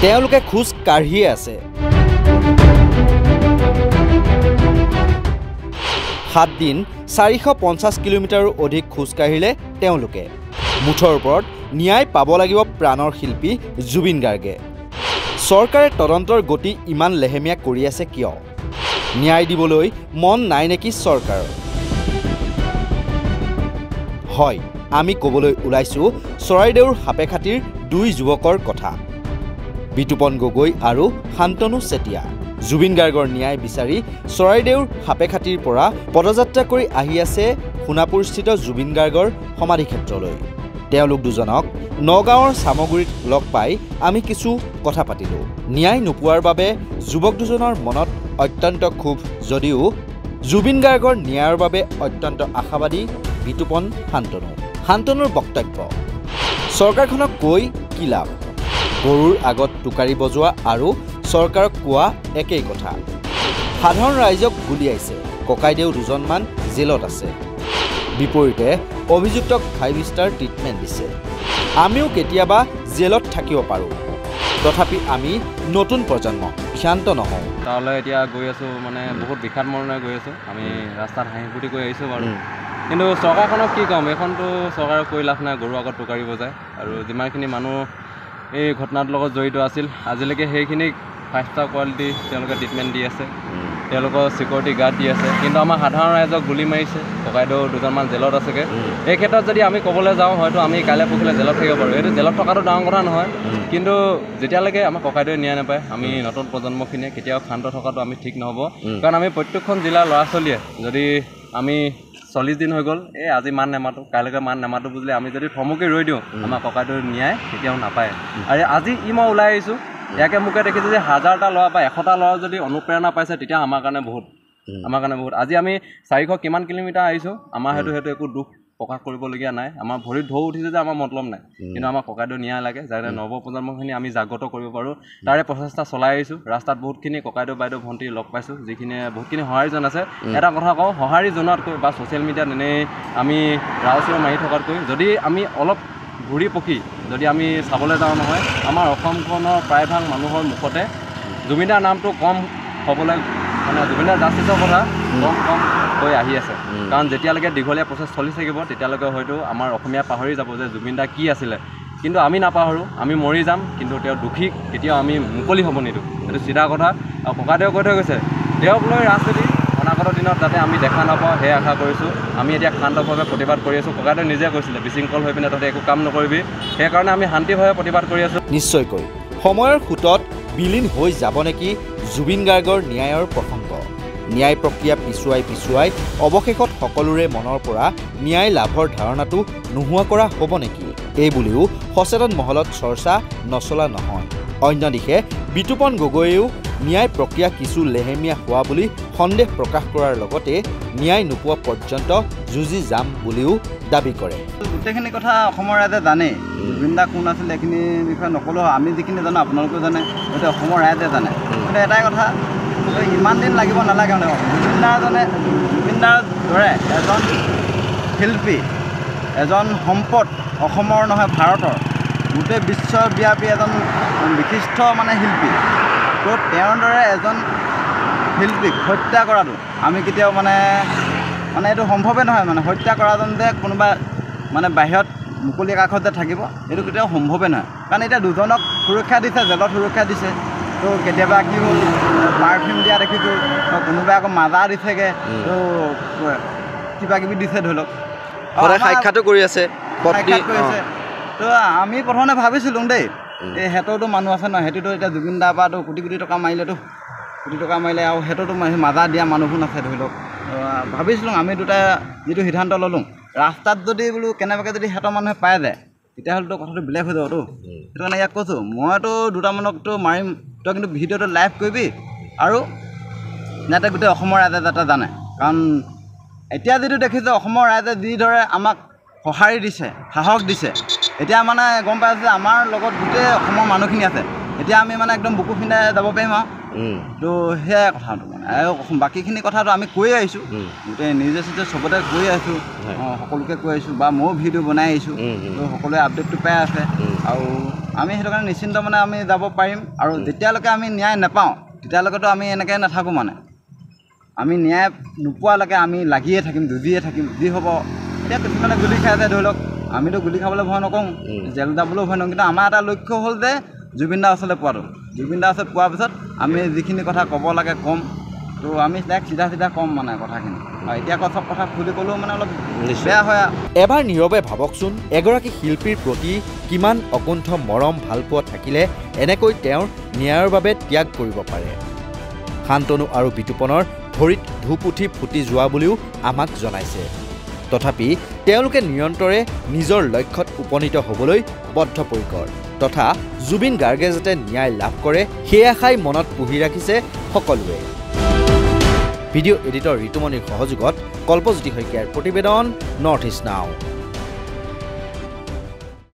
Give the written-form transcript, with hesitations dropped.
তেওঁলোকে খোজ কাঢ়িয়ে আছে। 7 দিন 450 কিলোমিটাৰো অধিক খোজ কাঢ়িলে তেওঁলোকে। মুঠৰ ওপৰত ন্যায় পাব লাগিব প্ৰাণৰ শিল্পী জুবিন গাৰ্গে। চৰকাৰে তদন্তৰ গতি ইমান লেহেমীয়া কৰি আছে কিয়? ন্যায় দিবলৈ মন নাই নেকি চৰকাৰৰ? হয়, আমি ক'বলৈ ওলাইছো চৰাইদেউৰ সাপেখাতিৰ 2 যুৱকৰ কথা, বিতুপন গগৈ আৰু শান্তনু চেতিয়া। জুবিন গাৰ্গৰ ন্যায় বিচাৰি চৰাইদেউৰ সাপেখাতিৰ পৰা পদযাত্ৰা কৰি আহি আছে সোণাপুৰস্থিত জুবিন গাৰ্গৰ সমাধিক্ষেত্ৰলৈ। তেওঁলোক দুজনক নগাঁৱৰ চামগুৰিত লগ পাই আমি কিছু কথা পাতিলোঁ। ন্যায় নোপোৱাৰ বাবে যুৱক দুজনৰ মনত অত্যন্ত ক্ষোভ যদিও জুবিন গাৰ্গৰ ন্যায়ৰ বাবে অত্যন্ত আশাবাদী বিতুপন শান্তনুৰ বক্তব্য, চৰকাৰখনক কৈ কি লাভ? গৰুৰ আগত টোকাৰি বজোৱা আৰু চৰকাৰক কোৱা একেই কথা। সাধাৰণ ৰাইজক গুলিয়াইছে, ককাইদেউ দুজনমান জেলত আছে। বিপৰীতে অভিযুক্তক 5 ষ্টাৰ ট্ৰিটমেণ্ট দিছে। আমিও কেতিয়াবা জেলত থাকিব পাৰোঁ, তথাপি আমি নতুন প্ৰজন্ম, ক্ষান্ত নহওঁ। তালৈ এতিয়া গৈ আছোঁ, মানে বহুত বিষাদ মৰণে গৈ আছোঁ। আমি ৰাস্তাত হাঁহি ফূৰ্তি কৰি আহিছোঁ বাৰু, কিন্তু চৰকাৰখনক কি ক'ম? এইখনতো চৰকাৰক কৈ লাভ নাই, গৰুৰ আগত টোকাৰি বজায়। আৰু যিমানখিনি মানুহ এই ঘটনাটোৰ লগত জড়িত আছিল, আজিলৈকে সেইখিনিক 5 ষ্টাৰ কোৱালিটি তেওঁলোকে ট্ৰিটমেণ্ট দি আছে, তেওঁলোকৰ ছিকিউৰিটি গাৰ্ড দি আছে। কিন্তু আমাৰ সাধাৰণ ৰাইজক গুলি মাৰিছে, ককাইদেউ দুজনমান জেলত আছেগৈ। এই ক্ষেত্ৰত যদি আমি ক'বলৈ যাওঁ, হয়তো আমি কাইলৈ পৰহিলৈ জেলত থাকিব পাৰোঁ। এইটো জেলত থকাটো ডাঙৰ কথা নহয়, কিন্তু যেতিয়ালৈকে আমাৰ ককাইদেৱে ন্যায় নাপায়, আমি নতুন প্ৰজন্মখিনিয়ে কেতিয়াও শান্ত থকাটো আমি ঠিক নহ'ব। কাৰণ আমি প্ৰত্যেকখন জিলাৰ ল'ৰা ছোৱালীয়ে যদি আমি 40 দিন হৈ গ'ল, আজি মান নেমাতো, কাইলৈকে মান নেমাতো বুজিলে আমি যদি থমকি ৰৈ দিওঁ, আমাৰ ককাইদেউৰ ন্যায় কেতিয়াও নাপায়। আৰু আজি মই ওলাই আহিছোঁ, ইয়াকে মোকে দেখিছোঁ যে 1000টা ল'ৰা বা 100টা ল'ৰা যদি অনুপ্ৰেৰণা পাইছে, তেতিয়া আমাৰ কাৰণে বহুত। আজি আমি 400 কিমান কিলোমিটাৰ আহিছোঁ, আমাৰ সেইটো একো দুখ প্ৰকাশ কৰিবলগীয়া নাই। আমাৰ ভৰিত ঢৌ উঠিছে যে আমাৰ মতলব নাই, কিন্তু আমাৰ ককাইদেউ ন্যায় লাগে, যাতে নৱপ্ৰজন্মখিনি আমি জাগ্ৰত কৰিব পাৰোঁ, তাৰে প্ৰচেষ্টা চলাই আহিছোঁ। ৰাস্তাত বহুতখিনি ককাইদেউ বাইদেউ ভণ্টি লগ পাইছোঁ, যিখিনিয়ে বহুতখিনি সঁহাৰি জনাইছে। এটা কথা কওঁ, সঁহাৰি জনোৱাতকৈ বা ছ'চিয়েল মিডিয়াত এনেই আমি ৰাউচিও মাৰি থকাতকৈ যদি আমি অলপ ঘূৰি পকি যদি আমি চাবলৈ যাওঁ নহয়, আমাৰ অসমখনৰ প্ৰায়ভাগ মানুহৰ মুখতে জুবিনদাৰ নামটো কম হ'বলৈ, মানে জুবিনদাৰ জাষ্টিছৰ কথা কম হৈ আহি আছে। কাৰণ যেতিয়ালৈকে দীঘলীয়া প্ৰচেছ চলি থাকিব, তেতিয়ালৈকে হয়তো আমাৰ অসমীয়া পাহৰি যাব যে জুবিনদা কি আছিলে। কিন্তু আমি নাপাহৰোঁ, আমি মৰি যাম, কিন্তু তেওঁ দোষীক কেতিয়াও আমি মুকলি হ'ব নিদিওঁ, এইটো চিধা কথা। আৰু ককাইদেউ কৈ থৈ গৈছে, তেওঁক লৈ ৰাজনীতি অনাগত দিনত যাতে আমি দেখা নাপাওঁ, সেই আশা কৰিছোঁ। আমি এতিয়া শান্তভাৱে প্ৰতিবাদ কৰি আছোঁ। ককাইদেউ নিজে কৈছিলে, বিশৃংখল হৈ পিনে তহঁতে একো কাম নকৰিবি, সেইকাৰণে আমি শান্তিভাৱে প্ৰতিবাদ কৰি আছোঁ। নিশ্চয়কৈ সময়ৰ সোঁতত বিলীন হৈ যাব নেকি জুবিন গাৰ্গৰ ন্যায়ৰ প্ৰসংগ? ন্যায় প্ৰক্ৰিয়া পিছুৱাই অৱশেষত সকলোৰে মনৰ পৰা ন্যায় লাভৰ ধাৰণাটো নোহোৱা কৰা হ'ব নেকি? এই বুলিও সচেতন মহলত চৰ্চা নচলা নহয়। অন্য দিশে বিতুপন গগৈয়েও ন্যায় প্ৰক্ৰিয়া কিছু লেহেমীয়া হোৱা বুলি সন্দেহ প্ৰকাশ কৰাৰ লগতে ন্যায় নোপোৱা পৰ্যন্ত যুঁজি যাম বুলিও দাবী কৰে। গোটেইখিনি কথা অসমৰ ৰাইজে জানে, জুবিনদা কোন আছিলে এইখিনি বিষয়ে নক'লেও আমি যিখিনি জানো আপোনালোকেও জানে, গোটেই অসমৰ ৰাইজে জানে। কিন্তু এটাই কথা, ইমান দিন লাগিব নালাগে। মানে জুবিনদাৰ দৰে এজন শিল্পী, এজন সম্পদ অসমৰ নহয় ভাৰতৰ, গোটেই বিশ্বব্যাপী এজন বিশিষ্ট মানে শিল্পী, তো তেওঁৰ দৰে এজন শিল্পীক হত্যা কৰাটো আমি কেতিয়াও মানে এইটো সম্ভৱে নহয়। মানে হত্যা কৰাজন যে কোনোবা মানে বাহিৰত মুকলি আকাশত যে থাকিব, এইটো কেতিয়াও সম্ভৱে নহয়। কাৰণ এতিয়া দুজনক সুৰক্ষা দিছে, জেলত সুৰক্ষা দিছে। তো কেতিয়াবা কি হ'ল, পাৰফিউম দিয়া দেখিছোঁ, কোনোবাই আকৌ মাজা দিছেগৈ, তো কিবা কিবি দিছে ধৰি লওক, সাক্ষাতো কৰি আছে। তো আমি প্ৰথমতে ভাবিছিলোঁ দেই, এই সিহঁতৰতো মানুহ আছে ন, সিহঁতিতো এতিয়া জুবিনদাৰ পৰাতো কোটি টকা মাৰিলে আৰু সিহঁতৰতো মাজা দিয়া মানুহবোৰ আছে ধৰি লওক। ভাবিছিলোঁ আমি দুটাই যিটো সিদ্ধান্ত ল'লোঁ, ৰাস্তাত যদি বোলো কেনেবাকৈ যদি সিহঁতৰ মানুহে পাই যায়, তেতিয়াহ'লেতো কথাটো বেলেগ হৈ যাবতো। সেইটো কাৰণে ইয়াক কৈছোঁ, মইতো দুটামানকতো মাৰিম, তই কিন্তু ভিডিঅ'টো লাইভ কৰিবি, আৰু যাতে গোটেই অসমৰ ৰাইজে যাতে জানে। কাৰণ এতিয়া যিটো দেখিছে, অসমৰ ৰাইজে যিদৰে আমাক সঁহাৰি দিছে, সাহস দিছে, এতিয়া মানে গম পাইছোঁ যে আমাৰ লগত গোটেই অসমৰ মানুহখিনি আছে। এতিয়া আমি মানে একদম বুকু ফিন্দাই যাব পাৰিম আৰু। তো সেয়াই কথাটো মানে, আৰু বাকীখিনি কথাটো আমি কৈ আহিছোঁ, গোটেই নিজে চবতে কৈ আহিছোঁ, সকলোকে কৈ আহিছোঁ, বা ময়ো ভিডিঅ' বনাই আহিছোঁ, তো সকলোৱে আপডেটটো পাই আছে। আৰু আমি সেইটো কাৰণে নিশ্চিন্ত মানে আমি যাব পাৰিম আৰু যেতিয়ালৈকে আমি ন্যায় নাপাওঁ তেতিয়ালৈকেতো আমি এনেকৈ নাথাকোঁ মানে আমি ন্যায় নোপোৱালৈকে আমি লাগিয়ে থাকিম যুঁজিয়ে থাকিম যি হ'ব এতিয়া কিছুমানে গুলি খাই আছে ধৰি লওক আমিতো গুলি খাবলৈ ভয় নকৰোঁ জেল যাবলৈও ভয় নকৰোঁ কিন্তু আমাৰ এটা লক্ষ্য হ'ল যে জুবিন দাৰ ওচৰলৈ পোৱাটো জুবিন দাৰ ওচৰত পোৱাৰ পিছত আমি যিখিনি কথা ক'ব লাগে ক'ম তো আমি ডাইৰেক্ট চিধা ক'ম মানে কথাখিনি আৰু এতিয়া চব কথা খুলি ক'লেও মানে অলপ বেয়া হয় এবাৰ নীৰৱে ভাবকচোন এগৰাকী শিল্পীৰ প্ৰতি কিমান অকুণ্ঠ মৰম ভালপোৱা থাকিলে এনেকৈ তেওঁৰ ন্যায়ৰ বাবে ত্যাগ কৰিব পাৰে শান্তনু আৰু বিতুপনৰ ভৰিত ধূপ উঠি ফুটি যোৱা বুলিও আমাক জনাইছে তথাপি তেওঁলোকে নিৰন্তৰে নিজৰ লক্ষ্যত উপনীত হ'বলৈ বদ্ধপৰিকৰ তথা জুবিন গাৰ্গে যাতে ন্যায় লাভ কৰে সেই আশাই মনত পুহি ৰাখিছে সকলোৱে ভিডিঅ' এডিটৰ ঋতুমণিৰ সহযোগত কল্পজ্যোতি শইকীয়াৰ প্ৰতিবেদন নৰ্থ ইষ্ট নাও